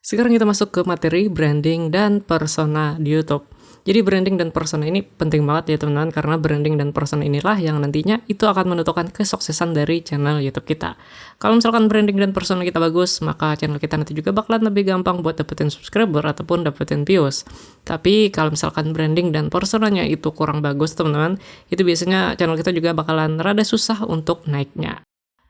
Sekarang kita masuk ke materi branding dan persona di YouTube. Jadi branding dan persona ini penting banget ya teman-teman, karena branding dan persona inilah yang nantinya itu akan menentukan kesuksesan dari channel YouTube kita. Kalau misalkan branding dan persona kita bagus, maka channel kita nanti juga bakalan lebih gampang buat dapetin subscriber ataupun dapetin views. Tapi kalau misalkan branding dan personanya itu kurang bagus teman-teman, itu biasanya channel kita juga bakalan rada susah untuk naiknya.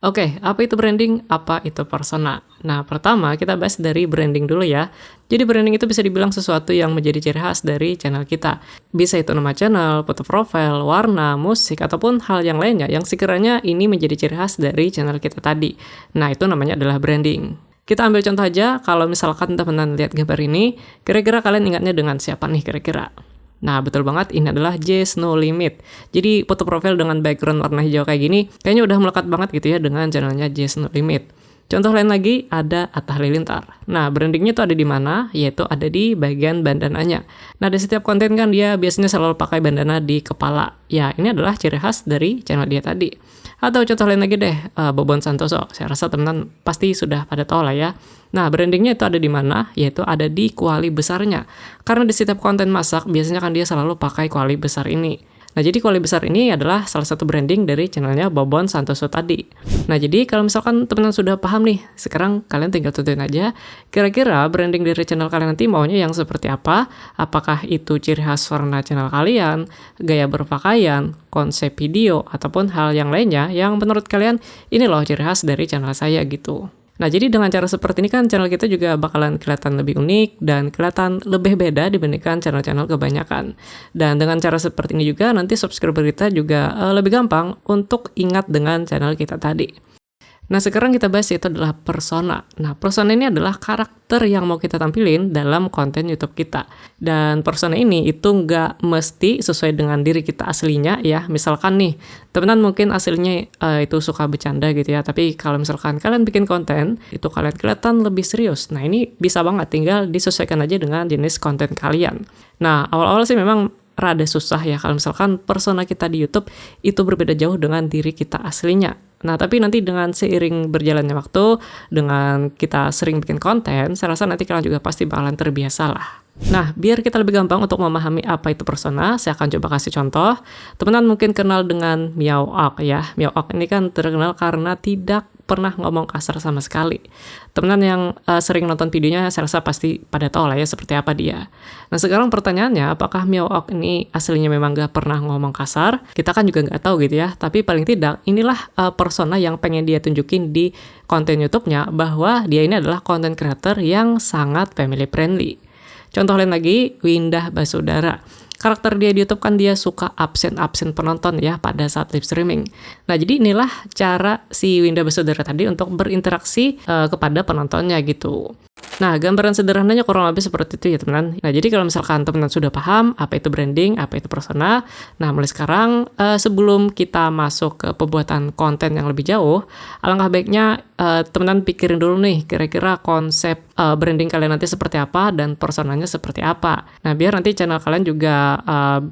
Oke, apa itu branding? Apa itu persona? Nah, pertama kita bahas dari branding dulu ya. Jadi branding itu bisa dibilang sesuatu yang menjadi ciri khas dari channel kita. Bisa itu nama channel, foto profil, warna, musik, ataupun hal yang lainnya yang sekiranya ini menjadi ciri khas dari channel kita tadi. Nah, itu namanya adalah branding. Kita ambil contoh aja, kalau misalkan teman-teman lihat gambar ini, kira-kira kalian ingatnya dengan siapa nih kira-kira? Nah, betul banget, ini adalah Jess No Limit. Jadi, foto profil dengan background warna hijau kayak gini, kayaknya udah melekat banget gitu ya dengan channelnya Jess No Limit. Contoh lain lagi, ada Atta Halilintar. Nah, brandingnya tuh ada di mana? Yaitu ada di bagian bandananya. Nah, di setiap konten kan dia biasanya selalu pakai bandana di kepala. Ya, ini adalah ciri khas dari channel dia tadi. Atau contoh lain lagi deh, Bobon Santoso. Saya rasa teman-teman pasti sudah pada tahu lah ya. Nah, brandingnya itu ada di mana? Yaitu ada di kuali besarnya. Karena di setiap konten masak, biasanya kan dia selalu pakai kuali besar ini. Nah, jadi kuali besar ini adalah salah satu branding dari channelnya Bobon Santoso tadi. Nah, jadi kalau misalkan teman-teman sudah paham nih, sekarang kalian tinggal tentuin aja, kira-kira branding dari channel kalian nanti maunya yang seperti apa? Apakah itu ciri khas warna channel kalian, gaya berpakaian, konsep video, ataupun hal yang lainnya yang menurut kalian ini loh ciri khas dari channel saya gitu. Nah, jadi dengan cara seperti ini kan channel kita juga bakalan kelihatan lebih unik dan kelihatan lebih beda dibandingkan channel-channel kebanyakan. Dan dengan cara seperti ini juga nanti subscriber kita juga lebih gampang untuk ingat dengan channel kita tadi. Nah, sekarang kita bahas yaitu adalah persona. Nah, persona ini adalah karakter yang mau kita tampilin dalam konten YouTube kita. Dan persona ini itu nggak mesti sesuai dengan diri kita aslinya ya. Misalkan nih, teman-teman mungkin aslinya itu suka bercanda gitu ya. Tapi kalau misalkan kalian bikin konten, itu kalian kelihatan lebih serius. Nah, ini bisa banget, tinggal disesuaikan aja dengan jenis konten kalian. Nah, awal-awal sih memang rada susah ya kalau misalkan persona kita di YouTube itu berbeda jauh dengan diri kita aslinya. Nah, tapi nanti dengan seiring berjalannya waktu, dengan kita sering bikin konten, saya rasa nanti kalian juga pasti bakalan terbiasa lah. Nah, biar kita lebih gampang untuk memahami apa itu persona, saya akan coba kasih contoh. Teman-teman mungkin kenal dengan Meow Ok ya. Meow Ok ini kan terkenal karena tidak pernah ngomong kasar sama sekali. Teman-teman yang sering nonton videonya, saya rasa pasti pada tahu lah ya seperti apa dia. Nah, sekarang pertanyaannya, apakah Meow Ok ini aslinya memang gak pernah ngomong kasar? Kita kan juga nggak tahu gitu ya. Tapi paling tidak, inilah persona yang pengen dia tunjukin di konten YouTube-nya, bahwa dia ini adalah content creator yang sangat family friendly. Contoh lain lagi, Windah Basudara. Karakter dia di YouTube kan dia suka absen penonton ya pada saat live streaming. Nah, jadi inilah cara si Windah Basudara tadi untuk berinteraksi kepada penontonnya gitu. Nah, gambaran sederhananya kurang lebih seperti itu ya teman-teman. Nah, jadi kalau misalkan teman-teman sudah paham apa itu branding, apa itu persona, nah mulai sekarang sebelum kita masuk ke pembuatan konten yang lebih jauh, alangkah baiknya teman-teman pikirin dulu nih kira-kira konsep branding kalian nanti seperti apa dan personanya seperti apa. Nah, biar nanti channel kalian juga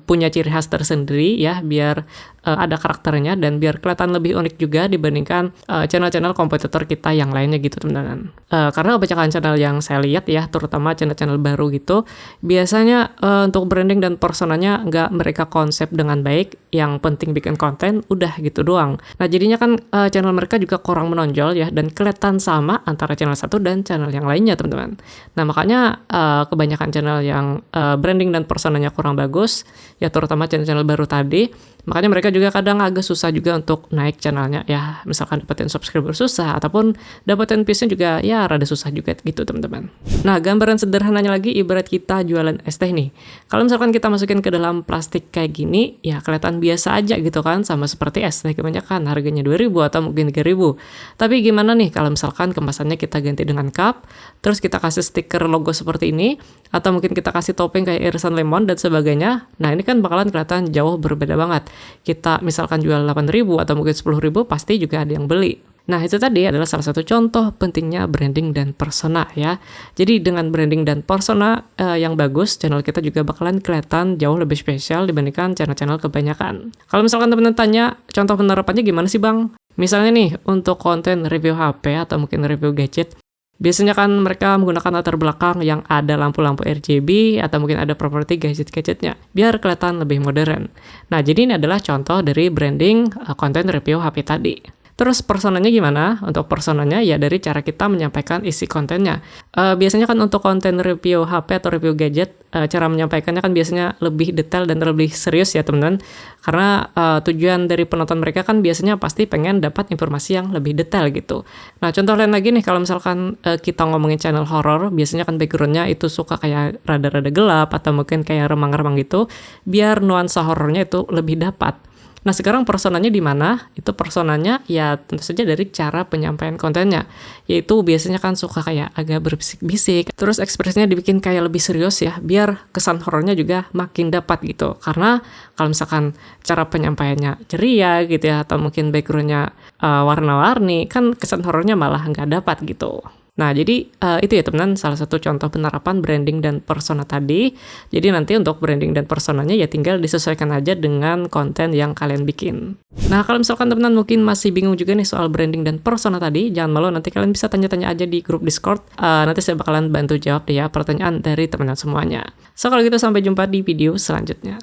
punya ciri khas tersendiri ya, biar ada karakternya dan biar kelihatan lebih unik juga dibandingkan channel-channel kompetitor kita yang lainnya gitu teman-teman. Karena kebanyakan channel yang saya lihat ya, terutama channel-channel baru gitu, biasanya untuk branding dan personanya nggak mereka konsep dengan baik, yang penting bikin konten, udah gitu doang. Nah, jadinya kan channel mereka juga kurang menonjol ya, dan kelihatan sama antara channel satu dan channel yang lainnya teman-teman. Nah, makanya kebanyakan channel yang branding dan personanya kurang bagus, ya terutama channel-channel baru tadi, makanya mereka juga kadang agak susah juga untuk naik channelnya ya, misalkan dapetin subscriber susah, ataupun dapetin views-nya juga ya rada susah juga gitu teman-teman. Nah, gambaran sederhananya lagi ibarat kita jualan es teh nih. Kalau misalkan kita masukin ke dalam plastik kayak gini, ya kelihatan biasa aja gitu kan, sama seperti es teh kebanyakan harganya 2.000 atau mungkin 3.000. Tapi gimana nih kalau misalkan kemasannya kita ganti dengan cup, terus kita kasih stiker logo seperti ini, atau mungkin kita kasih topping kayak irisan lemon dan sebagainya. Nah, ini kan bakalan kelihatan jauh berbeda banget. Kita misalkan jual 8.000 atau mungkin 10.000, pasti juga ada yang beli. Nah, itu tadi adalah salah satu contoh pentingnya branding dan persona ya. Jadi dengan branding dan persona yang bagus, channel kita juga bakalan kelihatan jauh lebih spesial dibandingkan channel-channel kebanyakan. Kalau misalkan teman-teman tanya, contoh penerapannya gimana sih Bang? Misalnya nih, untuk konten review HP atau mungkin review gadget, Biasanya kan mereka menggunakan latar belakang yang ada lampu-lampu RGB atau mungkin ada properti gadget-gadgetnya, biar kelihatan lebih modern. Nah, jadi ini adalah contoh dari branding konten review HP tadi. Terus personanya gimana? Untuk personanya ya dari cara kita menyampaikan isi kontennya. Biasanya kan untuk konten review HP atau review gadget, cara menyampaikannya kan biasanya lebih detail dan lebih serius ya teman-teman. Karena tujuan dari penonton mereka kan biasanya pasti pengen dapat informasi yang lebih detail gitu. Nah contoh lain lagi nih, kalau misalkan kita ngomongin channel horror, biasanya kan backgroundnya itu suka kayak rada-rada gelap atau mungkin kayak remang-remang gitu, biar nuansa horornya itu lebih dapat. Nah, sekarang personanya di mana? Itu personanya ya tentu saja dari cara penyampaian kontennya. Yaitu biasanya kan suka kayak agak berbisik-bisik, terus ekspresinya dibikin kayak lebih serius ya, biar kesan horornya juga makin dapat gitu. Karena kalau misalkan cara penyampaiannya ceria gitu ya, atau mungkin backgroundnya warna-warni, kan kesan horornya malah nggak dapat gitu. Nah, jadi itu ya teman-teman salah satu contoh penerapan branding dan persona tadi. Jadi nanti untuk branding dan personanya ya tinggal disesuaikan aja dengan konten yang kalian bikin. Nah, kalau misalkan teman-teman mungkin masih bingung juga nih soal branding dan persona tadi, jangan malu, nanti kalian bisa tanya-tanya aja di grup Discord. Nanti saya bakalan bantu jawab deh ya pertanyaan dari teman-teman semuanya. So, kalau gitu sampai jumpa di video selanjutnya.